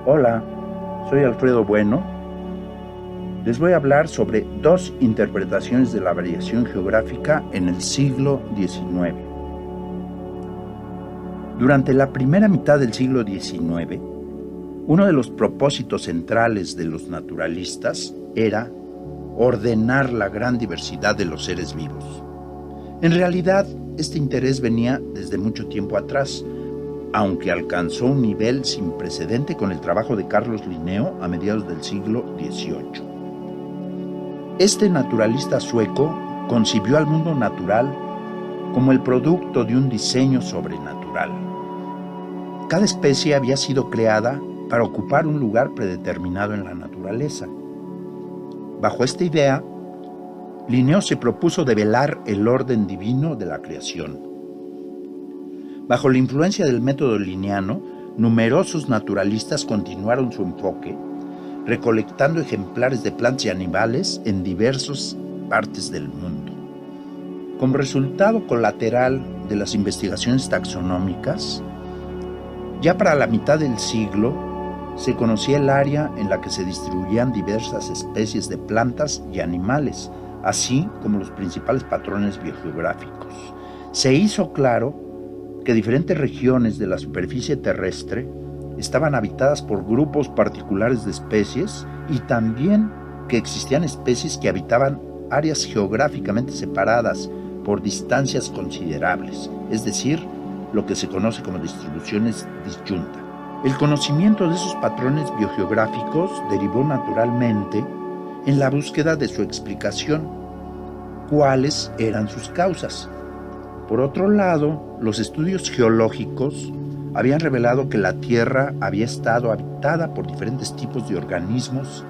Hola, soy Alfredo Bueno. Les voy a hablar sobre dos interpretaciones de la variación geográfica en el siglo XIX. Durante la primera mitad del siglo XIX, uno de los propósitos centrales de los naturalistas era ordenar la gran diversidad de los seres vivos. En realidad, este interés venía desde mucho tiempo atrás, aunque alcanzó un nivel sin precedente con el trabajo de Carlos Linneo a mediados del siglo XVIII. Este naturalista sueco concibió al mundo natural como el producto de un diseño sobrenatural. Cada especie había sido creada para ocupar un lugar predeterminado en la naturaleza. Bajo esta idea, Linneo se propuso develar el orden divino de la creación. Bajo la influencia del método linneano, numerosos naturalistas continuaron su enfoque, recolectando ejemplares de plantas y animales en diversas partes del mundo. Como resultado colateral de las investigaciones taxonómicas, ya para la mitad del siglo se conocía el área en la que se distribuían diversas especies de plantas y animales, así como los principales patrones biogeográficos. Se hizo claro que diferentes regiones de la superficie terrestre estaban habitadas por grupos particulares de especies y también que existían especies que habitaban áreas geográficamente separadas por distancias considerables, es decir, lo que se conoce como distribuciones disyuntas. El conocimiento de esos patrones biogeográficos derivó naturalmente en la búsqueda de su explicación. ¿Cuáles eran sus causas? Por otro lado, los estudios geológicos habían revelado que la Tierra había estado habitada por diferentes tipos de organismos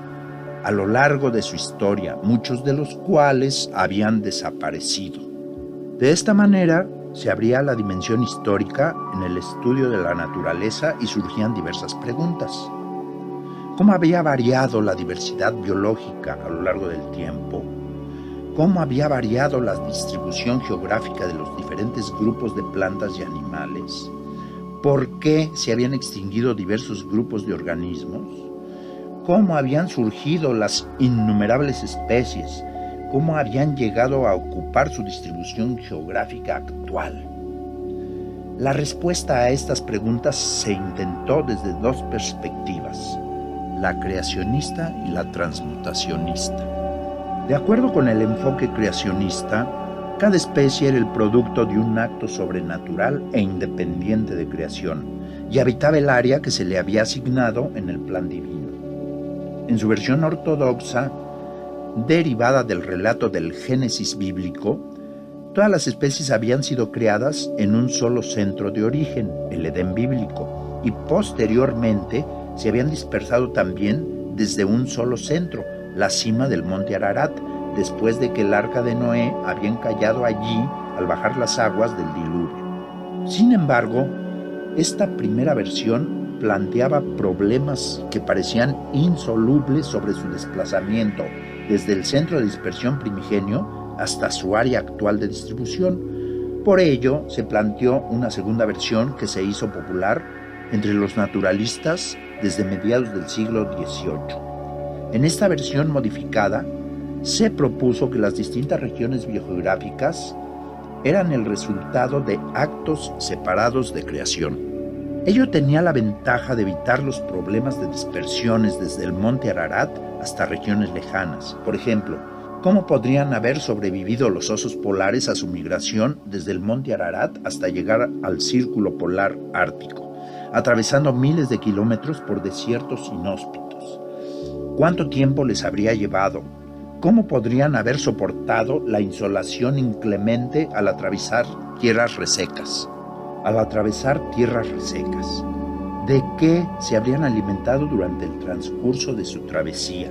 a lo largo de su historia, muchos de los cuales habían desaparecido. De esta manera, se abría la dimensión histórica en el estudio de la naturaleza y surgían diversas preguntas. ¿Cómo había variado la diversidad biológica a lo largo del tiempo? ¿Cómo había variado la distribución geográfica de los diferentes grupos de plantas y animales? ¿Por qué se habían extinguido diversos grupos de organismos? ¿Cómo habían surgido las innumerables especies? ¿Cómo habían llegado a ocupar su distribución geográfica actual? La respuesta a estas preguntas se intentó desde dos perspectivas, la creacionista y la transmutacionista. De acuerdo con el enfoque creacionista, cada especie era el producto de un acto sobrenatural e independiente de creación, y habitaba el área que se le había asignado en el plan divino. En su versión ortodoxa, derivada del relato del Génesis bíblico, todas las especies habían sido creadas en un solo centro de origen, el Edén bíblico, y posteriormente se habían dispersado también desde un solo centro, la cima del monte Ararat, después de que el arca de Noé había encallado allí al bajar las aguas del diluvio. Sin embargo, esta primera versión planteaba problemas que parecían insolubles sobre su desplazamiento desde el centro de dispersión primigenio hasta su área actual de distribución. Por ello, se planteó una segunda versión que se hizo popular entre los naturalistas desde mediados del siglo XVIII. En esta versión modificada, se propuso que las distintas regiones biogeográficas eran el resultado de actos separados de creación. Ello tenía la ventaja de evitar los problemas de dispersiones desde el monte Ararat hasta regiones lejanas. Por ejemplo, ¿cómo podrían haber sobrevivido los osos polares a su migración desde el monte Ararat hasta llegar al círculo polar ártico, atravesando miles de kilómetros por desiertos inhóspitos? ¿Cuánto tiempo les habría llevado? ¿Cómo podrían haber soportado la insolación inclemente al atravesar tierras resecas? ¿De qué se habrían alimentado durante el transcurso de su travesía?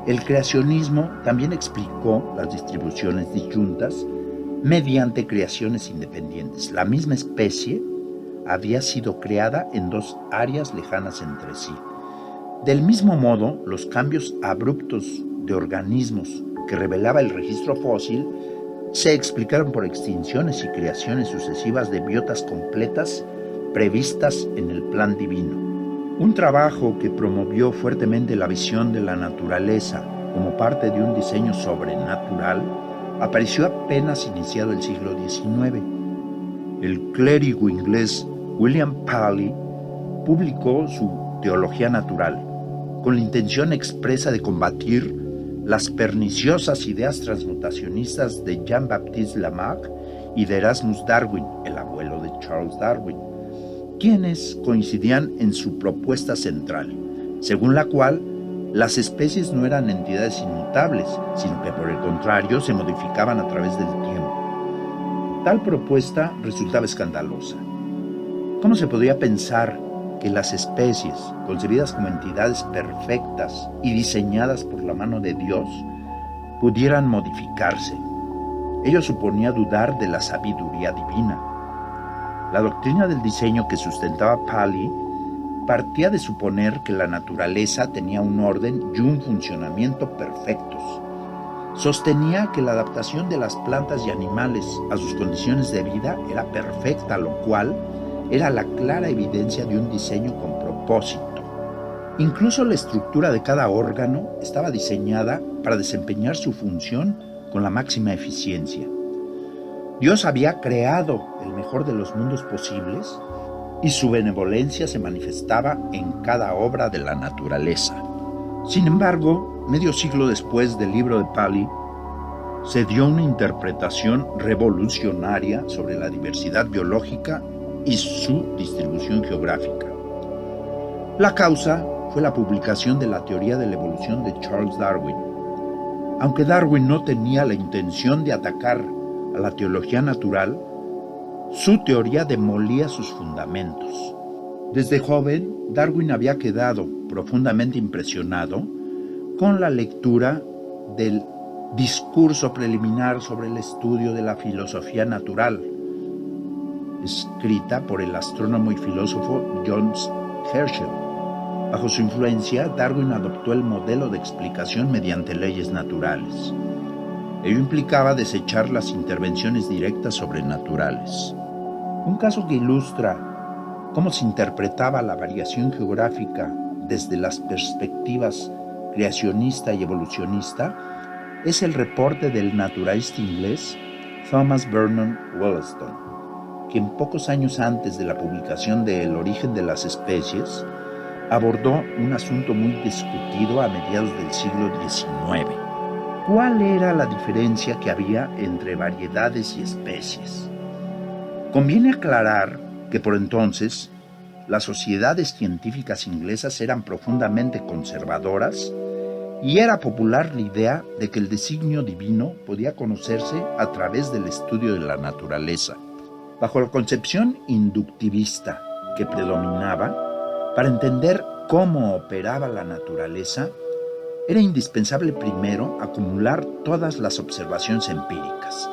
El creacionismo también explicó las distribuciones disyuntas mediante creaciones independientes. La misma especie había sido creada en dos áreas lejanas entre sí. Del mismo modo, los cambios abruptos de organismos que revelaba el registro fósil se explicaron por extinciones y creaciones sucesivas de biotas completas previstas en el plan divino. Un trabajo que promovió fuertemente la visión de la naturaleza como parte de un diseño sobrenatural apareció apenas iniciado el siglo XIX. El clérigo inglés William Paley publicó su Teología Natural, con la intención expresa de combatir las perniciosas ideas transmutacionistas de Jean-Baptiste Lamarck y de Erasmus Darwin, el abuelo de Charles Darwin, quienes coincidían en su propuesta central, según la cual las especies no eran entidades inmutables, sino que por el contrario se modificaban a través del tiempo. Tal propuesta resultaba escandalosa. ¿Cómo se podría pensar que las especies, concebidas como entidades perfectas y diseñadas por la mano de Dios, pudieran modificarse? Ello suponía dudar de la sabiduría divina. La doctrina del diseño que sustentaba Paley partía de suponer que la naturaleza tenía un orden y un funcionamiento perfectos. Sostenía que la adaptación de las plantas y animales a sus condiciones de vida era perfecta, lo cual era la clara evidencia de un diseño con propósito. Incluso la estructura de cada órgano estaba diseñada para desempeñar su función con la máxima eficiencia. Dios había creado el mejor de los mundos posibles y su benevolencia se manifestaba en cada obra de la naturaleza. Sin embargo, medio siglo después del libro de Paley, se dio una interpretación revolucionaria sobre la diversidad biológica y su distribución geográfica. La causa fue la publicación de la teoría de la evolución de Charles Darwin. Aunque Darwin no tenía la intención de atacar a la teología natural, su teoría demolía sus fundamentos. Desde joven, Darwin había quedado profundamente impresionado con la lectura del Discurso preliminar sobre el estudio de la filosofía natural, escrita por el astrónomo y filósofo John Herschel. Bajo su influencia, Darwin adoptó el modelo de explicación mediante leyes naturales. Ello implicaba desechar las intervenciones directas sobrenaturales. Un caso que ilustra cómo se interpretaba la variación geográfica desde las perspectivas creacionista y evolucionista es el reporte del naturalista inglés Thomas Vernon Wollaston, quien pocos años antes de la publicación de El origen de las especies, abordó un asunto muy discutido a mediados del siglo XIX. ¿Cuál era la diferencia que había entre variedades y especies? Conviene aclarar que por entonces las sociedades científicas inglesas eran profundamente conservadoras y era popular la idea de que el designio divino podía conocerse a través del estudio de la naturaleza. Bajo la concepción inductivista que predominaba, para entender cómo operaba la naturaleza, era indispensable primero acumular todas las observaciones empíricas.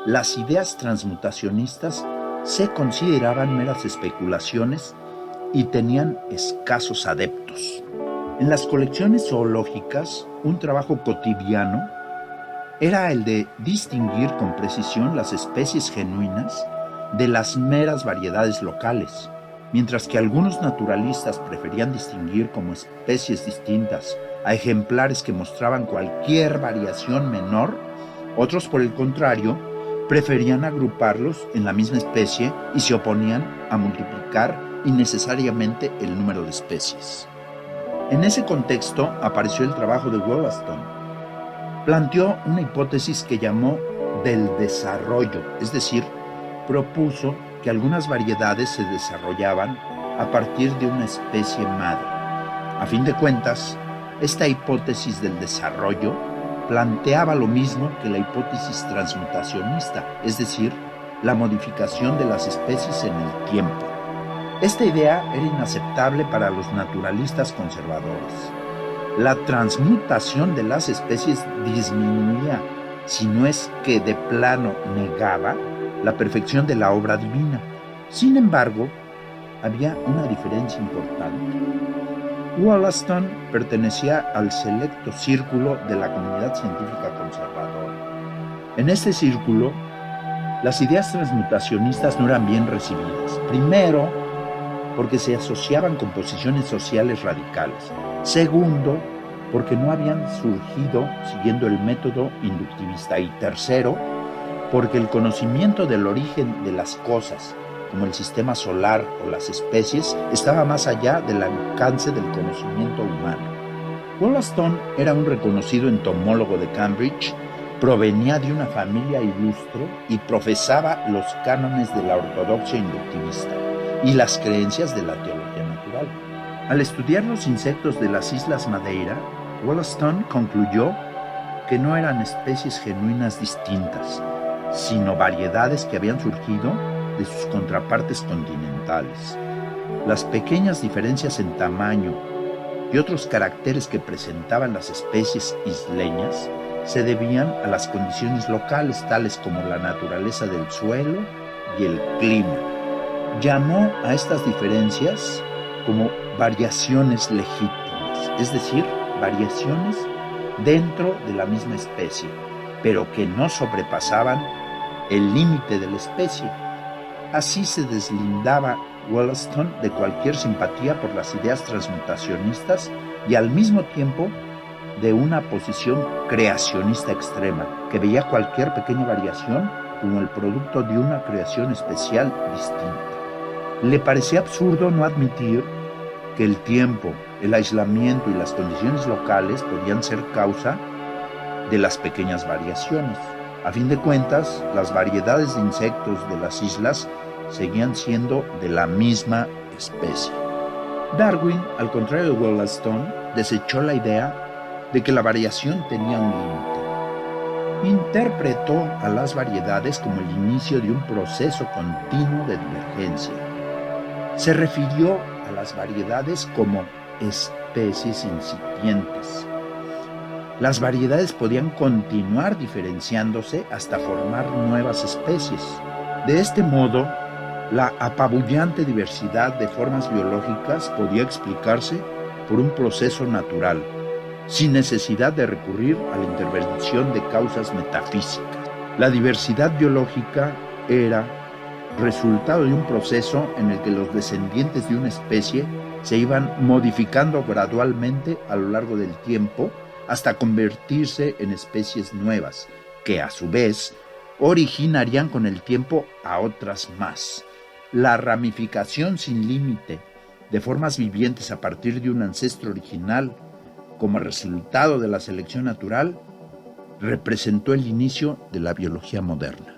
Las ideas transmutacionistas se consideraban meras especulaciones y tenían escasos adeptos. En las colecciones zoológicas, un trabajo cotidiano era el de distinguir con precisión las especies genuinas de las meras variedades locales. Mientras que algunos naturalistas preferían distinguir como especies distintas a ejemplares que mostraban cualquier variación menor, otros, por el contrario, preferían agruparlos en la misma especie y se oponían a multiplicar innecesariamente el número de especies. En ese contexto apareció el trabajo de Wollaston. Planteó una hipótesis que llamó del desarrollo, es decir, propuso que algunas variedades se desarrollaban a partir de una especie madre. A fin de cuentas, esta hipótesis del desarrollo planteaba lo mismo que la hipótesis transmutacionista, es decir, la modificación de las especies en el tiempo. Esta idea era inaceptable para los naturalistas conservadores. La transmutación de las especies disminuía, si no es que de plano negaba, la perfección de la obra divina. Sin embargo, había una diferencia importante. Wollaston pertenecía al selecto círculo de la comunidad científica conservadora. En este círculo, las ideas transmutacionistas no eran bien recibidas. Primero, porque se asociaban con posiciones sociales radicales. Segundo, porque no habían surgido siguiendo el método inductivista. Y tercero, porque el conocimiento del origen de las cosas, como el sistema solar o las especies, estaba más allá del alcance del conocimiento humano. Wollaston era un reconocido entomólogo de Cambridge, provenía de una familia ilustre y profesaba los cánones de la ortodoxia inductivista y las creencias de la teología natural. Al estudiar los insectos de las Islas Madeira, Wollaston concluyó que no eran especies genuinas distintas, sino variedades que habían surgido de sus contrapartes continentales. Las pequeñas diferencias en tamaño y otros caracteres que presentaban las especies isleñas se debían a las condiciones locales, tales como la naturaleza del suelo y el clima. Llamó a estas diferencias como variaciones legítimas, es decir, variaciones dentro de la misma especie, pero que no sobrepasaban el límite de la especie. Así se deslindaba Wollaston de cualquier simpatía por las ideas transmutacionistas y al mismo tiempo de una posición creacionista extrema, que veía cualquier pequeña variación como el producto de una creación especial distinta. Le parecía absurdo no admitir que el tiempo, el aislamiento y las condiciones locales podían ser causa de las pequeñas variaciones. A fin de cuentas, las variedades de insectos de las islas seguían siendo de la misma especie. Darwin, al contrario de Wollaston, desechó la idea de que la variación tenía un límite. Interpretó a las variedades como el inicio de un proceso continuo de divergencia. Se refirió a las variedades como especies incipientes. Las variedades podían continuar diferenciándose hasta formar nuevas especies. De este modo, la apabullante diversidad de formas biológicas podía explicarse por un proceso natural, sin necesidad de recurrir a la intervención de causas metafísicas. La diversidad biológica era resultado de un proceso en el que los descendientes de una especie se iban modificando gradualmente a lo largo del tiempo hasta convertirse en especies nuevas, que a su vez originarían con el tiempo a otras más. La ramificación sin límite de formas vivientes a partir de un ancestro original como resultado de la selección natural representó el inicio de la biología moderna.